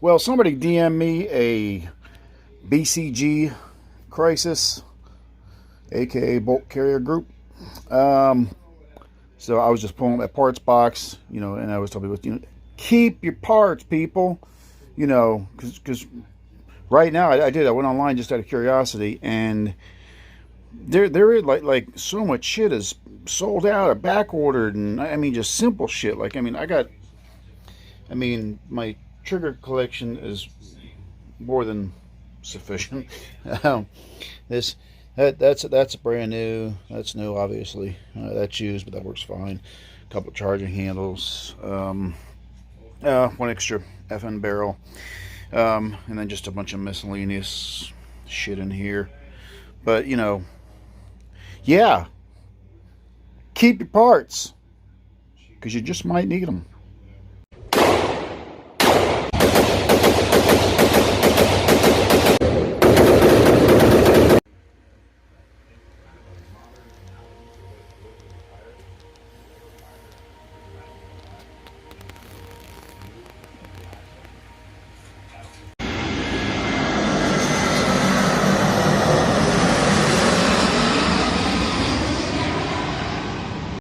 Well, somebody DM me a BCG crisis, aka bulk carrier group. Um, so I was just pulling that parts box, and I was telling people, keep your parts, people, because right now I went online just out of curiosity, and there is like so much shit is sold out or back ordered, and I mean just simple shit. Like my trigger collection is more than sufficient. um, this that's brand new. That's new, obviously. That's used, but that works fine. A couple charging handles, one extra FN barrel, and then just a bunch of miscellaneous shit in here. But yeah, keep your parts because you just might need them.